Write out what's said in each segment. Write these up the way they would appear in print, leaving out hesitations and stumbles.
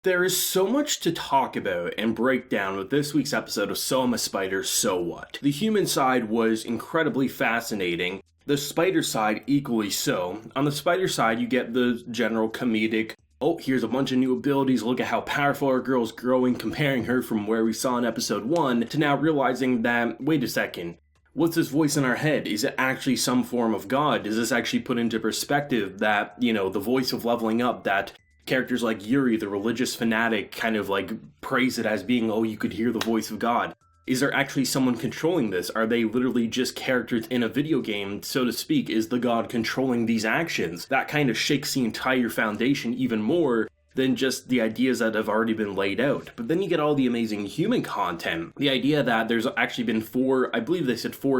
There is so much to talk about and break down with this week's episode of So I'm a Spider, So What? The human side was incredibly fascinating, the spider side equally so. On the spider side, you get the general comedic, oh, here's a bunch of new abilities, look at how powerful our girl's growing, comparing her from where we saw in episode 1 to now realizing that, wait a second, what's this voice in our head? Is it actually some form of God? Does this actually put into perspective that, the voice of leveling up that characters like Yuri, the religious fanatic, kind of like praise it as being, oh, you could hear the voice of God. Is there actually someone controlling this? Are they literally just characters in a video game, so to speak? Is the God controlling these actions? That kind of shakes the entire foundation even more than just the ideas that have already been laid out. But then you get all the amazing human content. The idea that there's actually been 4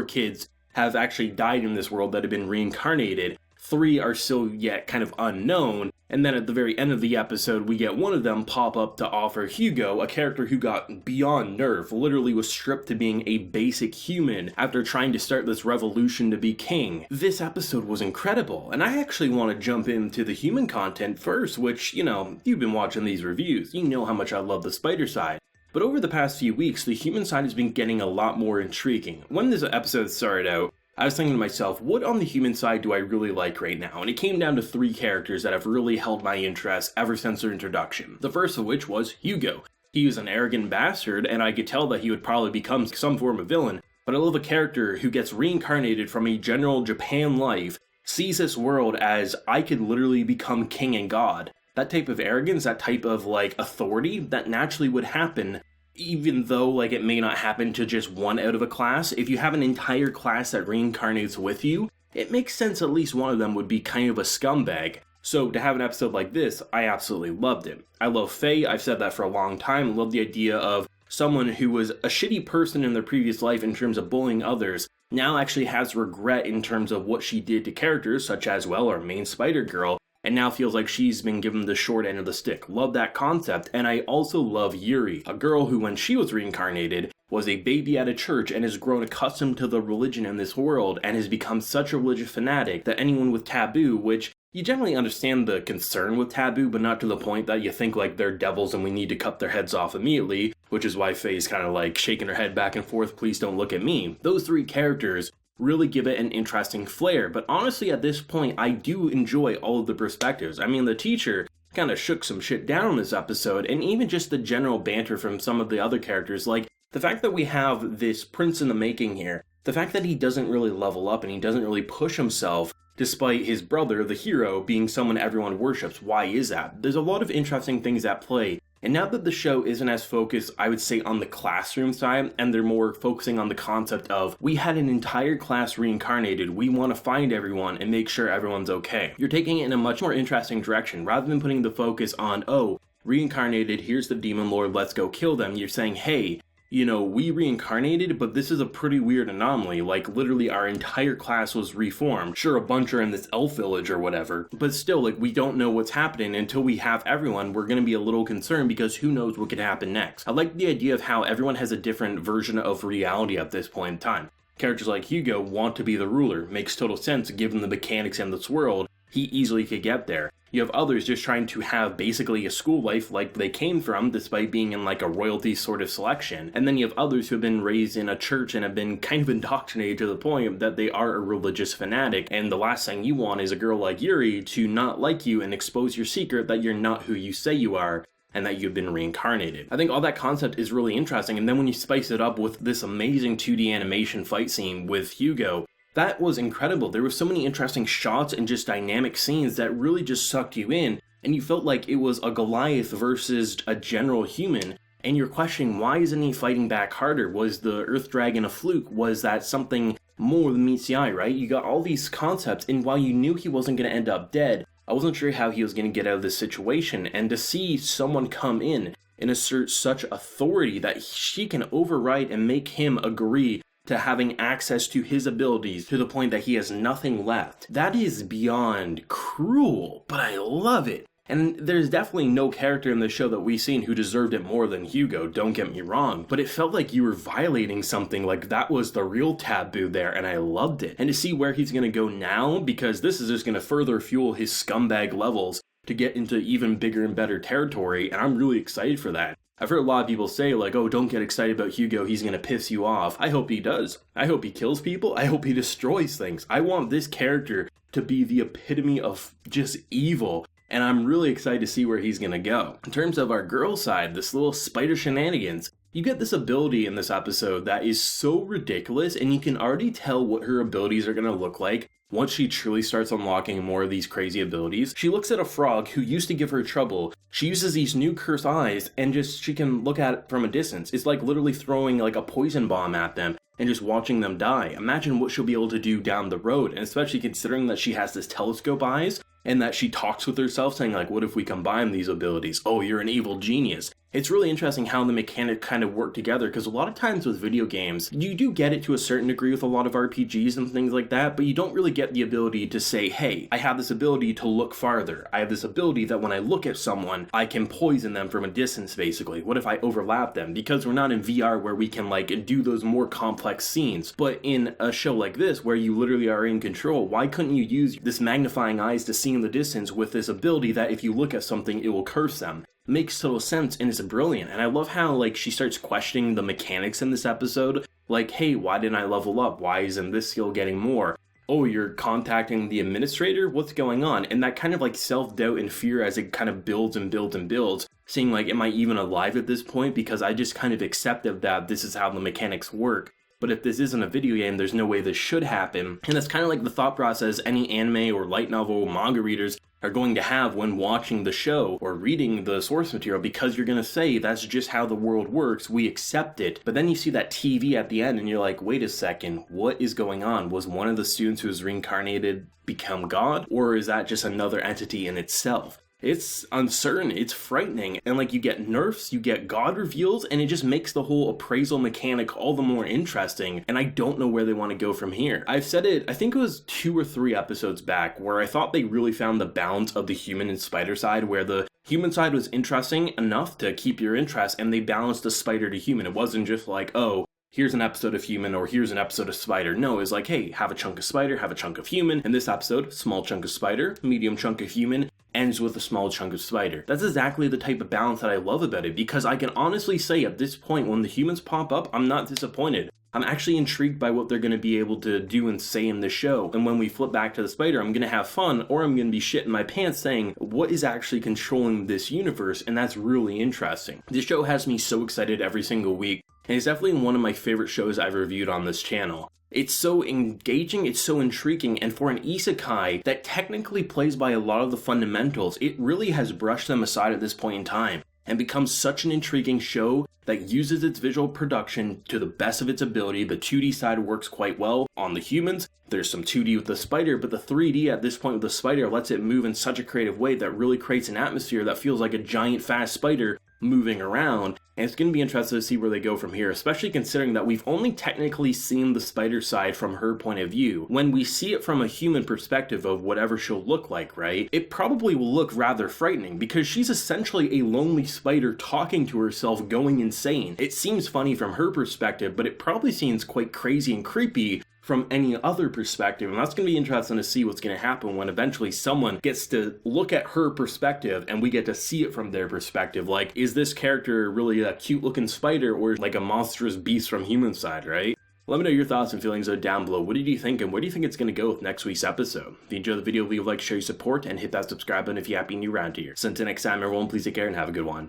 kids have actually died in this world that have been reincarnated. 3 are still yet kind of unknown. And then at the very end of the episode, we get one of them pop up to offer Hugo, a character who got beyond nerf, literally was stripped to being a basic human after trying to start this revolution to be king. This episode was incredible, and I actually want to jump into the human content first, which, you've been watching these reviews, you know how much I love the spider side. But over the past few weeks, the human side has been getting a lot more intriguing. When this episode started out, I was thinking to myself, what on the human side do I really like right now? And it came down to 3 characters that have really held my interest ever since their introduction. The first of which was Hugo. He was an arrogant bastard, and I could tell that he would probably become some form of villain, but I love a character who gets reincarnated from a general Japan life, sees this world as, I could literally become king and god. That type of arrogance, that type of, authority, that naturally would happen, even though, it may not happen to just one out of a class. If you have an entire class that reincarnates with you, it makes sense at least one of them would be kind of a scumbag. So to have an episode like this, I absolutely loved it. I love Hsieh, I've said that for a long time, I love the idea of someone who was a shitty person in their previous life in terms of bullying others, now actually has regret in terms of what she did to characters such as, our main spider girl, and now feels like she's been given the short end of the stick. Love that concept, and I also love Yuri, a girl who, when she was reincarnated, was a baby at a church and has grown accustomed to the religion in this world and has become such a religious fanatic that anyone with taboo, which you generally understand the concern with taboo, but not to the point that you think they're devils and we need to cut their heads off immediately, which is why Faye's kind of shaking her head back and forth, please don't look at me. Those 3 characters really give it an interesting flair, but honestly at this point I do enjoy all of the perspectives. I mean, the teacher kind of shook some shit down in this episode, and even just the general banter from some of the other characters, the fact that we have this prince in the making here, the fact that he doesn't really level up and he doesn't really push himself despite his brother, the hero, being someone everyone worships. Why is that? There's a lot of interesting things at play. And now that the show isn't as focused, I would say, on the classroom side, and they're more focusing on the concept of, we had an entire class reincarnated, we want to find everyone and make sure everyone's okay. You're taking it in a much more interesting direction. Rather than putting the focus on, oh, reincarnated, here's the demon lord, let's go kill them, you're saying, hey, we reincarnated, but this is a pretty weird anomaly. Literally our entire class was reformed. Sure, a bunch are in this elf village or whatever, but still, we don't know what's happening until we have everyone. We're going to be a little concerned because who knows what could happen next. I like the idea of how everyone has a different version of reality at this point in time. Characters like Hugo want to be the ruler. Makes total sense given the mechanics in this world. He easily could get there. You have others just trying to have basically a school life like they came from, despite being in a royalty sort of selection. And then you have others who have been raised in a church and have been kind of indoctrinated to the point that they are a religious fanatic. And the last thing you want is a girl like Yuri to not like you and expose your secret that you're not who you say you are, and that you've been reincarnated. I think all that concept is really interesting, and then when you spice it up with this amazing 2D animation fight scene with Hugo, that was incredible. There were so many interesting shots and just dynamic scenes that really just sucked you in, and you felt like it was a Goliath versus a general human, and you're questioning, why isn't he fighting back harder? Was the Earth Dragon a fluke? Was that something more than meets the eye, right? You got all these concepts, and while you knew he wasn't going to end up dead, I wasn't sure how he was going to get out of this situation, and to see someone come in and assert such authority that she can override and make him agree to having access to his abilities to the point that he has nothing left. That is beyond cruel, but I love it. And there's definitely no character in the show that we've seen who deserved it more than Hugo, don't get me wrong, but it felt like you were violating something, like that was the real taboo there, and I loved it. And to see where he's gonna go now, because this is just gonna further fuel his scumbag levels, to get into even bigger and better territory, and I'm really excited for that. I've heard a lot of people say, like, oh, don't get excited about Hugo, he's gonna piss you off. I hope he does. I hope he kills people. I hope he destroys things. I want this character to be the epitome of just evil, and I'm really excited to see where he's gonna go. In terms of our girl side, this little spider shenanigans, you get this ability in this episode that is so ridiculous, and you can already tell what her abilities are gonna look like once she truly starts unlocking more of these crazy abilities. She looks at a frog who used to give her trouble. She uses these new cursed eyes and she can look at it from a distance. It's like literally throwing like a poison bomb at them and just watching them die. Imagine what she'll be able to do down the road, and especially considering that she has this telescope eyes and that she talks with herself saying like, what if we combine these abilities? Oh, you're an evil genius. It's really interesting how the mechanic kind of work together, because a lot of times with video games, you do get it to a certain degree with a lot of RPGs and things like that, but you don't really get the ability to say, hey, I have this ability to look farther. I have this ability that when I look at someone, I can poison them from a distance, basically. What if I overlap them? Because we're not in VR where we can like do those more complex scenes, but in a show like this where you literally are in control, why couldn't you use this magnifying eyes to see in the distance with this ability that if you look at something, it will curse them? Makes total sense, and it's brilliant. And I love how like she starts questioning the mechanics in this episode, like, hey, why didn't I level up? Why isn't this skill getting more? Oh, you're contacting the administrator? What's going on? And that kind of like self-doubt and fear as it kind of builds and builds and builds, seeing like, am I even alive at this point? Because I just kind of accepted that this is how the mechanics work. But if this isn't a video game, there's no way this should happen. And that's kind of like the thought process any anime or light novel or manga readers are going to have when watching the show or reading the source material, because you're going to say that's just how the world works, we accept it. But then you see that TV at the end and you're like, wait a second, what is going on? Was one of the students who was reincarnated become God? Or is that just another entity in itself? It's uncertain, it's frightening, and like you get nerfs, you get god reveals, and it just makes the whole appraisal mechanic all the more interesting, and I don't know where they want to go from here. I've said it, I think it was 2 or 3 episodes back, where I thought they really found the balance of the human and spider side, where the human side was interesting enough to keep your interest, and they balanced the spider to human. It wasn't just like, oh, here's an episode of human or here's an episode of spider. No, it's like, hey, have a chunk of spider, have a chunk of human. In this episode, small chunk of spider, medium chunk of human, ends with a small chunk of spider. That's exactly the type of balance that I love about it, because I can honestly say at this point, when the humans pop up, I'm not disappointed. I'm actually intrigued by what they're going to be able to do and say in the show. And when we flip back to the spider, I'm going to have fun, or I'm going to be shitting my pants saying, what is actually controlling this universe? And that's really interesting. This show has me so excited every single week, and it's definitely one of my favorite shows I've reviewed on this channel. It's so engaging, it's so intriguing, and for an isekai that technically plays by a lot of the fundamentals, it really has brushed them aside at this point in time, and becomes such an intriguing show that uses its visual production to the best of its ability. The 2D side works quite well on the humans, there's some 2D with the spider, but the 3D at this point with the spider lets it move in such a creative way that really creates an atmosphere that feels like a giant fast spider moving around, and it's going to be interesting to see where they go from here, especially considering that we've only technically seen the spider side from her point of view. When we see it from a human perspective of whatever she'll look like, right, it probably will look rather frightening, because she's essentially a lonely spider talking to herself, going insane. It seems funny from her perspective, but it probably seems quite crazy and creepy from any other perspective, and that's going to be interesting to see what's going to happen when eventually someone gets to look at her perspective and we get to see it from their perspective. Like, is this character really a cute looking spider or like a monstrous beast from human side, right? Let me know your thoughts and feelings down below. What did you think, and where do you think it's going to go with next week's episode? If you enjoyed the video, leave a like, share your support, and hit that subscribe button if you happen new around here. So until next time, everyone, please take care and have a good one.